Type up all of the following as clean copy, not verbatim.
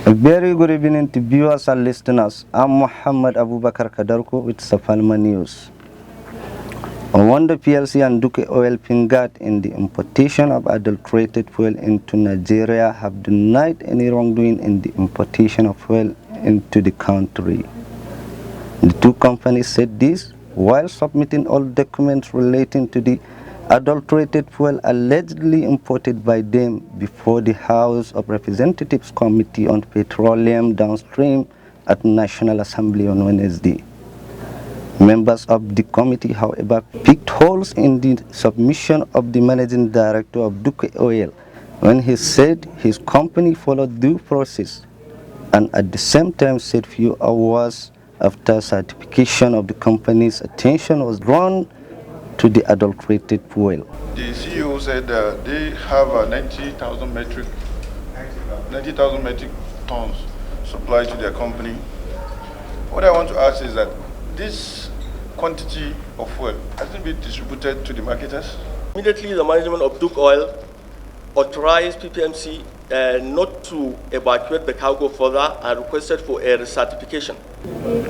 A very good evening to viewers and listeners. I'm Muhammad Abubakar Kadarko with Safalma News. Wanda PLC and Duke Oil Pingat in the importation of adulterated fuel into Nigeria have denied any wrongdoing in the importation of fuel into the country. The two companies said this while submitting all documents relating to the adulterated fuel allegedly imported by them before the House of Representatives Committee on Petroleum Downstream at National Assembly on Wednesday. Members of the committee, however, picked holes in the submission of the managing director of Duke Oil when he said his company followed due process and at the same time said few hours after certification of the company's attention was drawn to the adulterated fuel. The CEO said they have 90,000 metric tons supplied to their company. What I want to ask is that this quantity of fuel hasn't been distributed to the marketers? Immediately, the management of Duke Oil authorized PPMC not to evacuate the cargo further and requested for a recertification.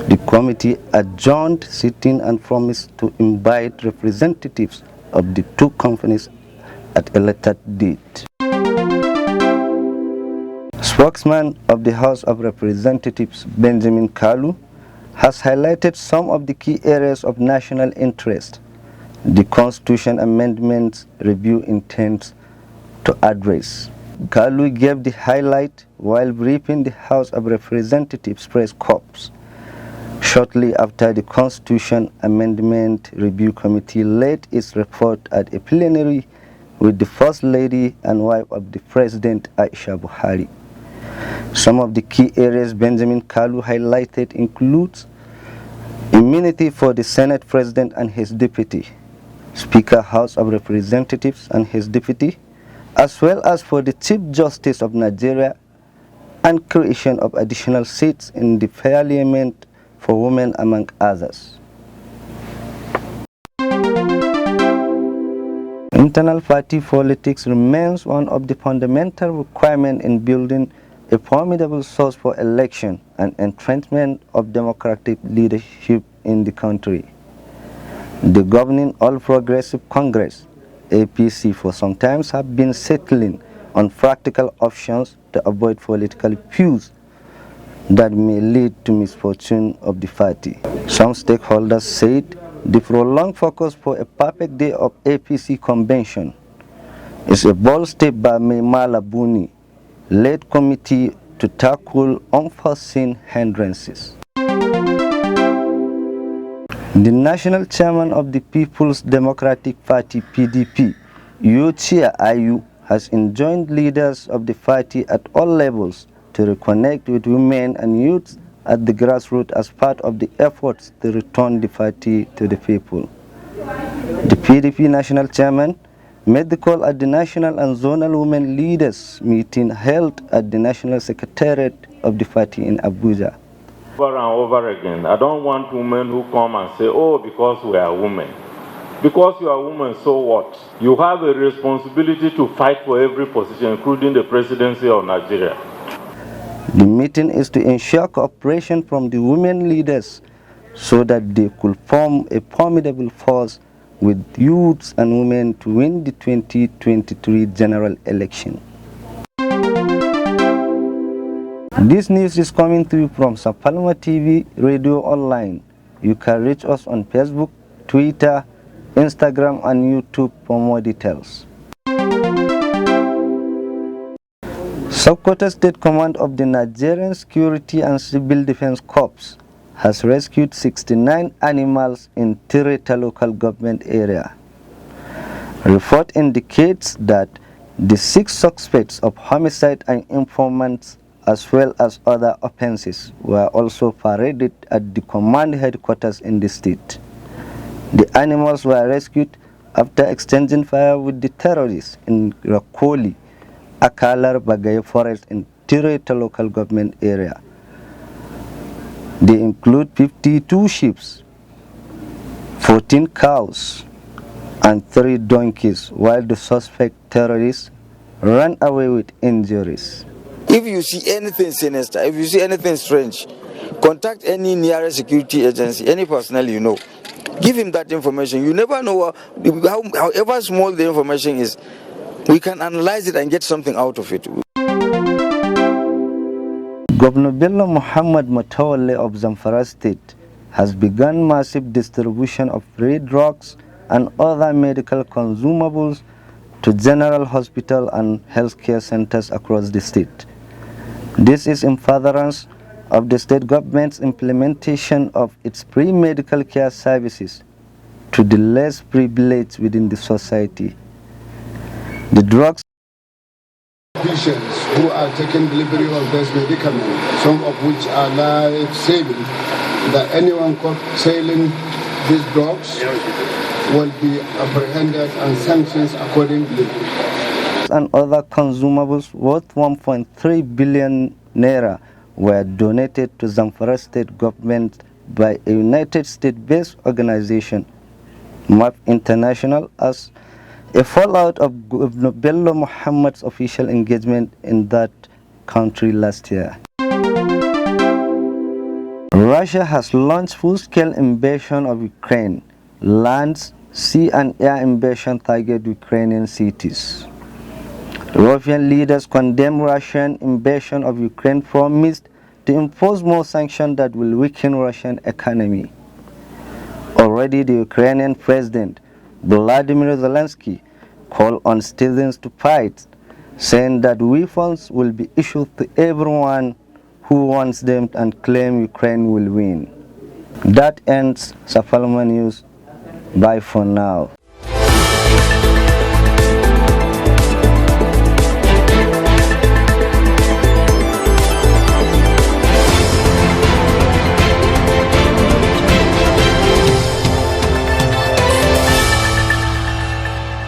The committee adjourned sitting and promised to invite representatives of the two companies at a later date. Spokesman of the House of Representatives, Benjamin Kalu, has highlighted some of the key areas of national interest the Constitution Amendments review intends to address. Kalu gave the highlight while briefing the House of Representatives press corps shortly after the Constitution Amendment Review Committee led its report at a plenary with the First Lady and wife of the President, Aisha Buhari. Some of the key areas Benjamin Kalu highlighted includes immunity for the Senate President and his deputy, Speaker House of Representatives and his deputy, as well as for the Chief Justice of Nigeria, and creation of additional seats in the Parliament for women, among others. Internal party politics remains one of the fundamental requirements in building a formidable source for election and entrenchment of democratic leadership in the country. The governing All Progressive Congress, APC, for some time have been settling on practical options to avoid political feuds that may lead to misfortune of the party. Some stakeholders said the prolonged focus for a perfect day of APC convention is a bold step by Maimala Buni, led committee to tackle unforeseen hindrances. The national chairman of the People's Democratic Party, PDP, Yochia Ayu, has enjoined leaders of the party at all levels to reconnect with women and youths at the grassroots as part of the efforts to return the party to the people. The PDP national chairman made the call at the national and zonal women leaders meeting held at the national secretariat of the party in Abuja. Over and over again, I don't want women who come and say, oh, because we are women. Because you are women, so what? You have a responsibility to fight for every position, including the presidency of Nigeria. The meeting is to ensure cooperation from the women leaders so that they could form a formidable force with youths and women to win the 2023 general election. This news is coming to you from Safalma TV Radio Online. You can reach us on Facebook, Twitter, Instagram, and YouTube for more details. Sokoto State Command of the Nigerian Security and Civil Defense Corps has rescued 69 animals in Tireta local government area. Report indicates that the 6 suspects of homicide and informants as well as other offenses were also paraded at the command headquarters in the state. The animals were rescued after exchanging fire with the terrorists in Rakoli, Akalar Bagaye Forest in Tireta local government area. They include 52 sheep, 14 cows, and 3 donkeys, while the suspect terrorists ran away with injuries. If you see anything sinister, if you see anything strange, contact any nearest security agency, any personnel you know. Give him that information. You never know however small the information is, we can analyze it and get something out of it. Governor Bello Muhammad Matawalle of Zamfara State has begun massive distribution of free drugs and other medical consumables to general hospital and healthcare centers across the state. This is in furtherance of the state government's implementation of its free medical care services to the less privileged within the society. The drugs patients who are taking delivery of these medicaments, some of which are life-saving, that anyone caught selling these drugs will be apprehended and sanctioned accordingly. And other consumables worth 1.3 billion naira were donated to Zamfara state government by a United States-based organization, MAP International, as a fallout of Governor Bello Muhammad's official engagement in that country last year. Russia has launched full-scale invasion of Ukraine. Land, sea and air invasion target Ukrainian cities. European leaders condemn Russian invasion of Ukraine, promised to impose more sanctions that will weaken Russian economy. Already the Ukrainian President Vladimir Zelensky called on citizens to fight, saying that weapons will be issued to everyone who wants them and claim Ukraine will win. That ends Safalma News. Bye for now.